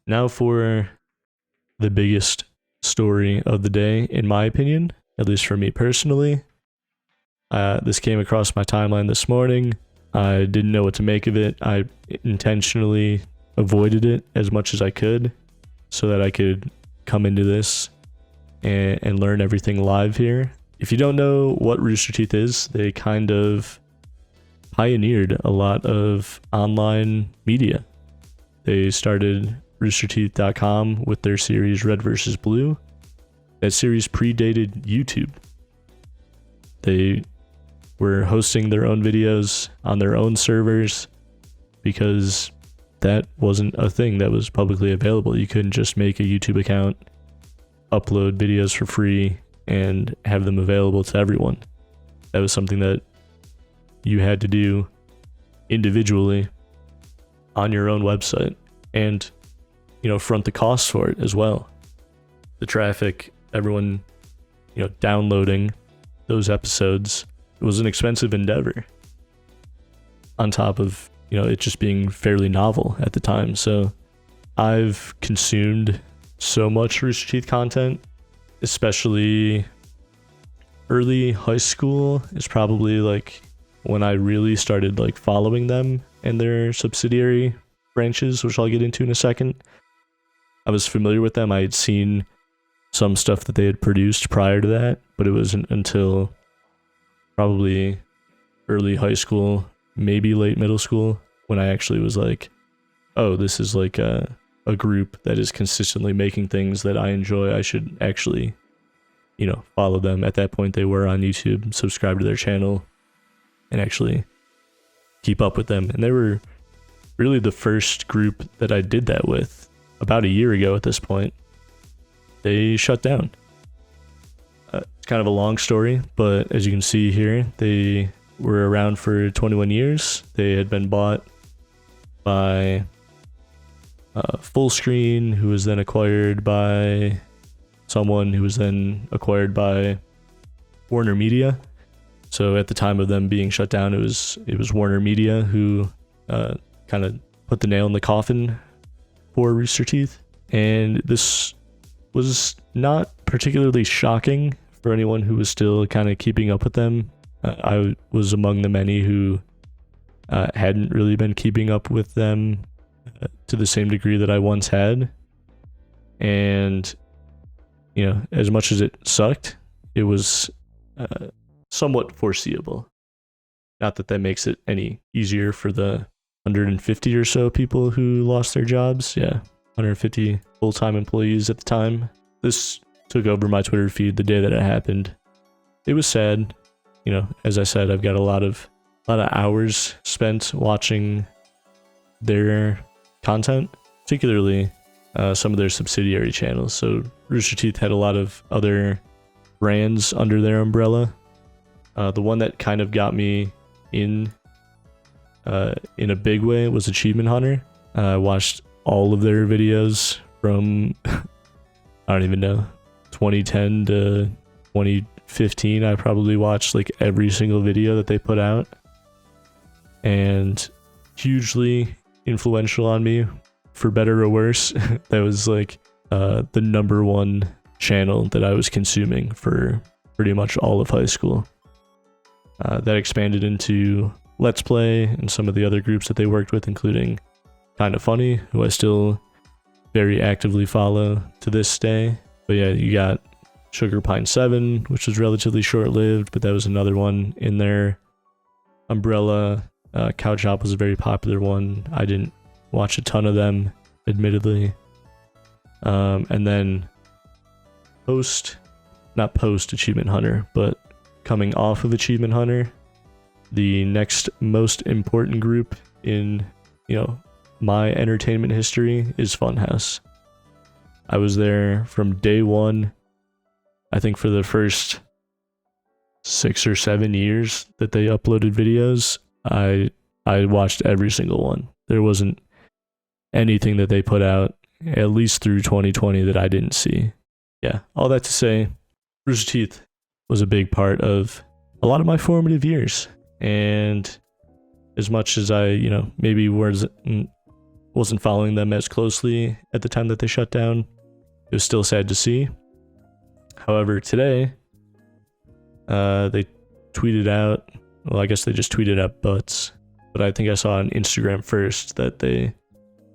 Now for the biggest story of the day, in my opinion, at least for me personally. This came across my timeline this morning. I didn't know what to make of it. I intentionally avoided it as much as I could so that I could come into this and learn everything live here. If you don't know what Rooster Teeth is, they kind of pioneered a lot of online media. They started roosterteeth.com with their series Red vs. Blue. That series predated YouTube. They were hosting their own videos on their own servers because that wasn't a thing that was publicly available. You couldn't just make a YouTube account, upload videos for free, and have them available to everyone. That was something that you had to do individually on your own website and, front the costs for it as well. The traffic, everyone, downloading those episodes, it was an expensive endeavor on top of, it just being fairly novel at the time. So I've consumed so much Rooster Teeth content, especially early high school is probably like when I really started like following them and their subsidiary branches, which I'll get into in a second. I was familiar with them. I had seen some stuff that they had produced prior to that, but it wasn't until probably early high school, maybe late middle school, when I actually was like, oh, this is like a group that is consistently making things that I enjoy. I should actually, follow them. At that point, they were on YouTube, subscribe to their channel, and actually keep up with them. And they were really the first group that I did that with about a year ago at this point. They shut down. It's kind of a long story, but as you can see here, they were around for 21 years. They had been bought by Fullscreen, who was then acquired by someone who was then acquired by Warner Media. So at the time of them being shut down, it was Warner Media who kind of put the nail in the coffin for Rooster Teeth. And this was not particularly shocking for anyone who was still kind of keeping up with them. I was among the many who hadn't really been keeping up with them to the same degree that I once had. And, as much as it sucked, it was somewhat foreseeable. Not that makes it any easier for the 150 or so people who lost their jobs. Yeah, 150 full-time employees at the time. This took over my Twitter feed the day that it happened. It was sad. As I said, I've got a lot of hours spent watching their content, particularly some of their subsidiary channels. So Rooster Teeth had a lot of other brands under their umbrella. The one that kind of got me in a big way was Achievement Hunter. I watched all of their videos from, I don't even know, 2010 to 2015. I probably watched like every single video that they put out, and hugely influential on me, for better or worse. That was like the number one channel that I was consuming for pretty much all of high school. That expanded into Let's Play and some of the other groups that they worked with, including Kinda Funny, who I still very actively follow to this day. But yeah, you got Sugar Pine 7, which was relatively short-lived, but that was another one in their umbrella. Cow Chop was a very popular one. I didn't watch a ton of them, admittedly. And then not post Achievement Hunter, but coming off of Achievement Hunter, the next most important group in, my entertainment history is Funhouse. I was there from day one. I think for the first 6 or 7 years that they uploaded videos, I watched every single one. There wasn't anything that they put out, at least through 2020, that I didn't see. Yeah, all that to say, Rooster Teeth was a big part of a lot of my formative years. And as much as I, maybe wasn't following them as closely at the time that they shut down. It was still sad to see. However, today, they tweeted out, well, I guess they just tweeted out butts, but I think I saw on Instagram first that they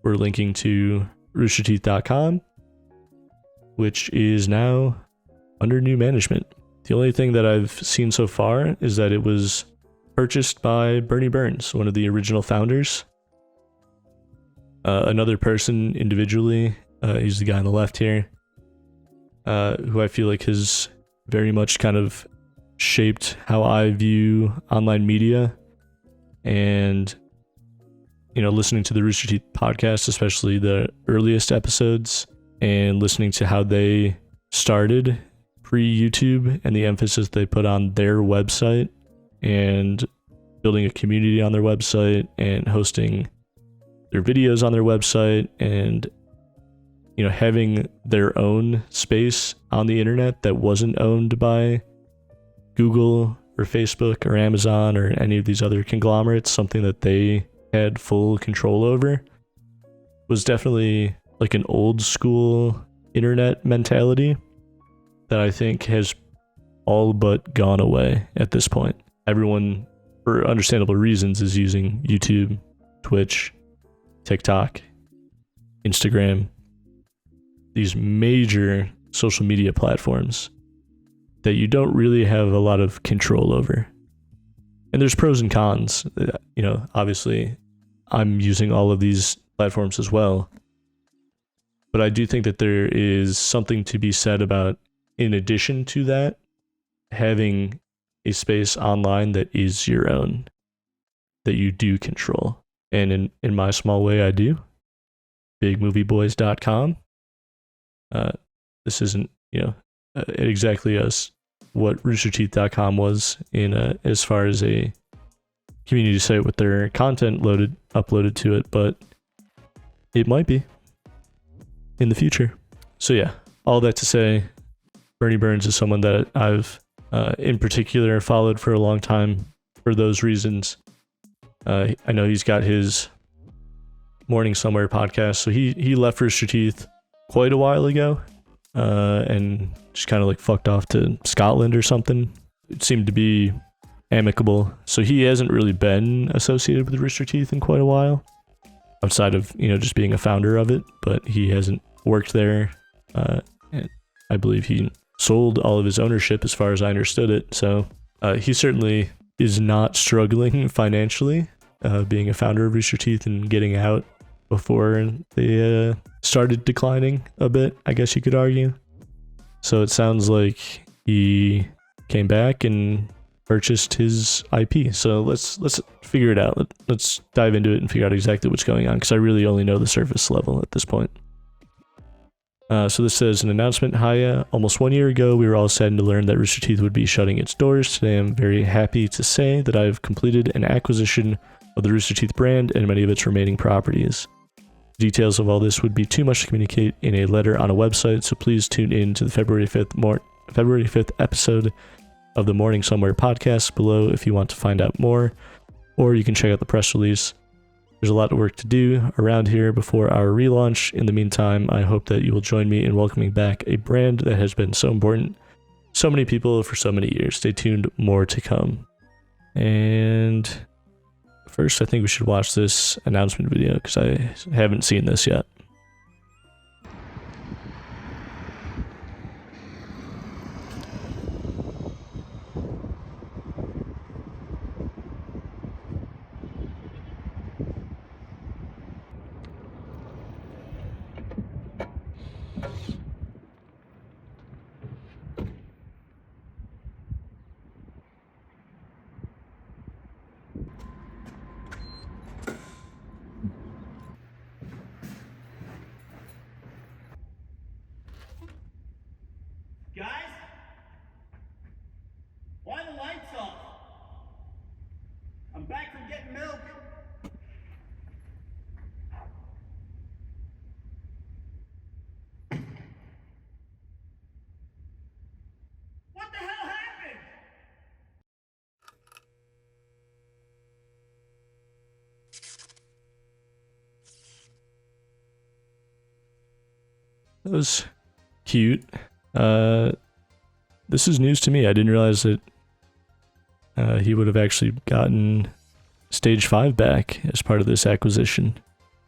were linking to roosterteeth.com, which is now under new management. The only thing that I've seen so far is that it was purchased by Burnie Burns, one of the original founders. Another person individually, he's the guy on the left here, who I feel like has very much kind of shaped how I view online media. And, you know, listening to the Rooster Teeth podcast, especially the earliest episodes, and listening to how they started pre-YouTube and the emphasis they put on their website and building a community on their website and hosting their videos on their website and, you know, having their own space on the internet that wasn't owned by Google or Facebook or Amazon or any of these other conglomerates, something that they had full control over, was definitely like an old school internet mentality that I think has all but gone away at this point. Everyone, for understandable reasons, is using YouTube, Twitch, TikTok, Instagram, these major social media platforms that you don't really have a lot of control over. And there's pros and cons. You know, obviously, I'm using all of these platforms as well. But I do think that there is something to be said about, in addition to that, having a space online that is your own, that you do control. And in my small way, I do. BigMovieBoys.com. This isn't, you know, exactly what RoosterTeeth.com was in as far as a community site with their content uploaded to it, but it might be in the future. So yeah, all that to say, Burnie Burns is someone that I've in particular followed for a long time for those reasons. I know he's got his Morning Somewhere podcast, so he left Rooster Teeth quite a while ago, and just kind of like fucked off to Scotland or something. It seemed to be amicable, so he hasn't really been associated with Rooster Teeth in quite a while, outside of, you know, just being a founder of it, but he hasn't worked there. And I believe he sold all of his ownership as far as I understood it, so he certainly is not struggling financially, being a founder of Rooster Teeth and getting out before they started declining a bit, I guess you could argue. So it sounds like he came back and purchased his IP. So let's figure it out. Let's dive into it and figure out exactly what's going on, because I really only know the surface level at this point. So this says, an announcement. Hiya. Almost 1 year ago, we were all saddened to learn that Rooster Teeth would be shutting its doors. Today, I'm very happy to say that I've completed an acquisition of the Rooster Teeth brand and many of its remaining properties. Details of all this would be too much to communicate in a letter on a website, so please tune in to the February 5th episode of the Morning Somewhere podcast below if you want to find out more, or you can check out the press release. There's a lot of work to do around here before our relaunch. In the meantime, I hope that you will join me in welcoming back a brand that has been so important to so many people for so many years. Stay tuned, more to come. And first, I think we should watch this announcement video, because I haven't seen this yet. That was cute. This is news to me. I didn't realize that he would have actually gotten Stage 5 back as part of this acquisition.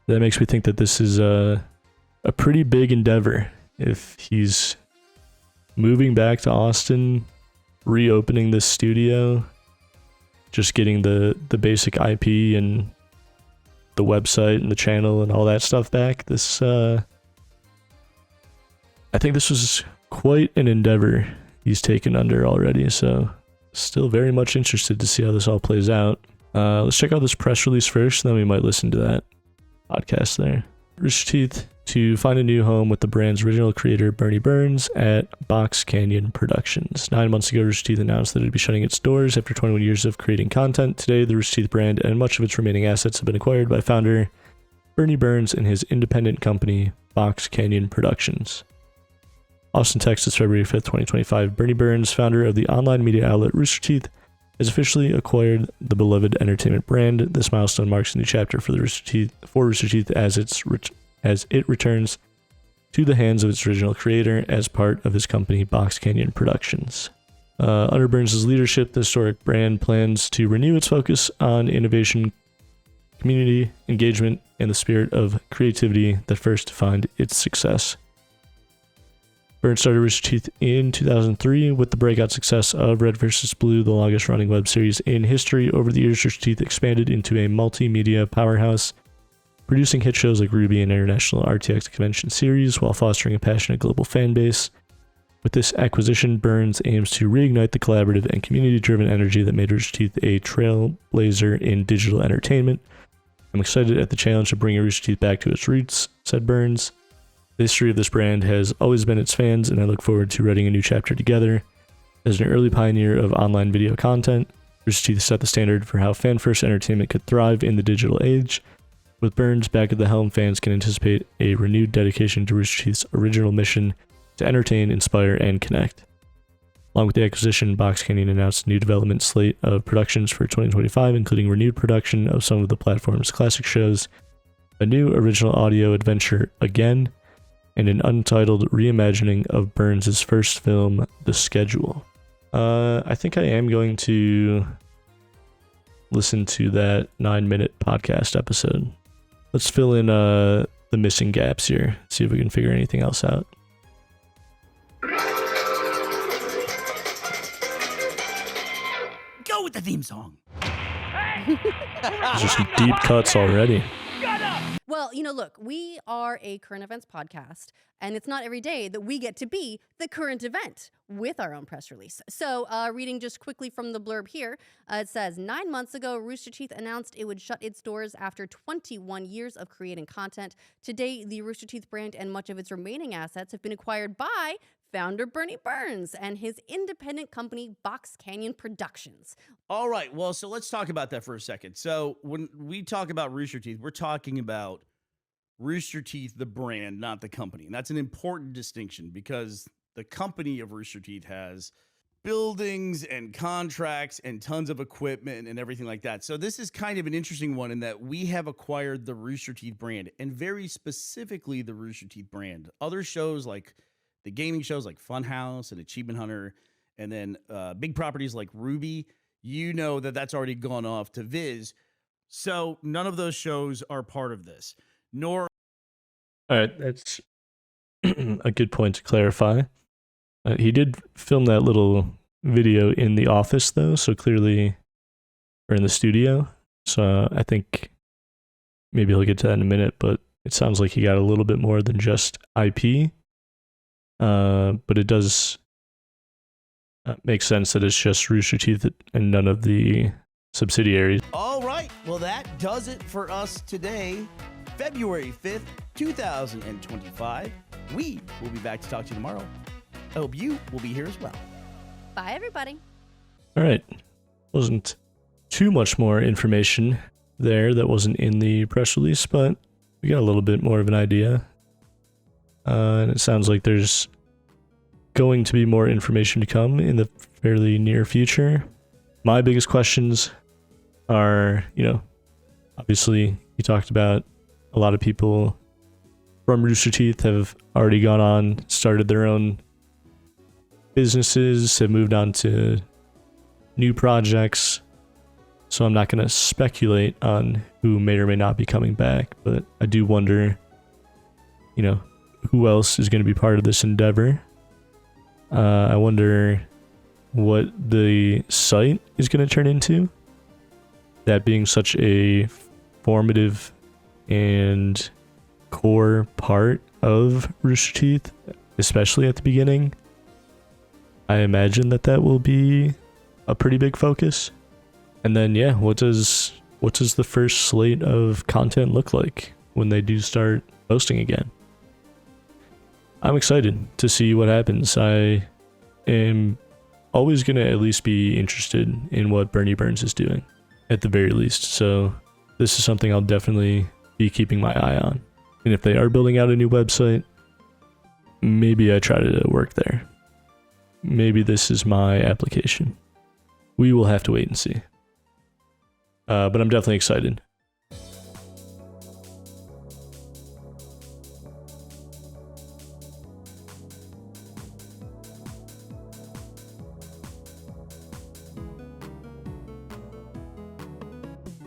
That makes me think that this is a pretty big endeavor. If he's moving back to Austin, reopening this studio, just getting the basic IP and the website and the channel and all that stuff back, this I think this was quite an endeavor he's taken under already, so still very much interested to see how this all plays out. Let's check out this press release first, then we might listen to that podcast there. Rooster Teeth to find a new home with the brand's original creator, Burnie Burns, at Box Canyon Productions. 9 months ago, Rooster Teeth announced that it would be shutting its doors after 21 years of creating content. Today, the Rooster Teeth brand and much of its remaining assets have been acquired by founder Burnie Burns and his independent company, Box Canyon Productions. Austin, Texas, February 5th, 2025. Burnie Burns, founder of the online media outlet Rooster Teeth, has officially acquired the beloved entertainment brand. This milestone marks a new chapter for Rooster Teeth as it returns to the hands of its original creator as part of his company, Box Canyon Productions. Under Burns' leadership, the historic brand plans to renew its focus on innovation, community engagement, and the spirit of creativity that first defined its success. Burns started Rooster Teeth in 2003 with the breakout success of Red vs. Blue, the longest running web series in history. Over the years, Rooster Teeth expanded into a multimedia powerhouse, producing hit shows like Ruby and International RTX Convention Series while fostering a passionate global fan base. With this acquisition, Burns aims to reignite the collaborative and community-driven energy that made Rooster Teeth a trailblazer in digital entertainment. I'm excited at the challenge of bringing Rooster Teeth back to its roots, said Burns. The history of this brand has always been its fans, and I look forward to writing a new chapter together. As an early pioneer of online video content, Rooster Teeth set the standard for how fan-first entertainment could thrive in the digital age. With Burns back at the helm, fans can anticipate a renewed dedication to Rooster Teeth's original mission to entertain, inspire, and connect. Along with the acquisition, Box Canyon announced a new development slate of productions for 2025, including renewed production of some of the platform's classic shows, a new original audio adventure Again, and an untitled reimagining of Burns' first film, The Schedule. I think I am going to listen to that 9-minute podcast episode. Let's fill in the missing gaps here, see if we can figure anything else out. Go with the theme song. There's just some deep cuts already. Well, look, we are a current events podcast, and it's not every day that we get to be the current event with our own press release. So reading just quickly from the blurb here, it says, 9 months ago, Rooster Teeth announced it would shut its doors after 21 years of creating content. Today, the Rooster Teeth brand and much of its remaining assets have been acquired by founder Burnie Burns and his independent company, Box Canyon Productions. All right, well, so let's talk about that for a second. So when we talk about Rooster Teeth, we're talking about Rooster Teeth, the brand, not the company. And that's an important distinction because the company of Rooster Teeth has buildings and contracts and tons of equipment and everything like that. So this is kind of an interesting one in that we have acquired the Rooster Teeth brand, and very specifically the Rooster Teeth brand. Other shows like the gaming shows like Funhouse and Achievement Hunter, and then big properties like Ruby, that's already gone off to Viz. So none of those shows are part of this, nor... All right, that's a good point to clarify. He did film that little video in the office, though, so clearly, or in the studio. So I think maybe he'll get to that in a minute, but it sounds like he got a little bit more than just IP. But it does make sense that it's just Rooster Teeth and none of the subsidiaries. All right, well, that does it for us today, February 5th, 2025. We will be back to talk to you tomorrow. I hope you will be here as well. Bye, everybody. All right. Wasn't too much more information there that wasn't in the press release, but we got a little bit more of an idea. And it sounds like there's going to be more information to come in the fairly near future. My biggest questions are, obviously you talked about a lot of people from Rooster Teeth have already gone on, started their own businesses, have moved on to new projects. So I'm not going to speculate on who may or may not be coming back, but I do wonder, you know, who else is going to be part of this endeavor. I wonder what the site is going to turn into. That being such a formative and core part of Rooster Teeth, especially at the beginning, I imagine that will be a pretty big focus. And then, yeah, what does the first slate of content look like when they do start posting again? I'm excited to see what happens. I am always going to at least be interested in what Burnie Burns is doing, at the very least. So this is something I'll definitely be keeping my eye on. And if they are building out a new website, maybe I try to work there. Maybe this is my application. We will have to wait and see. But I'm definitely excited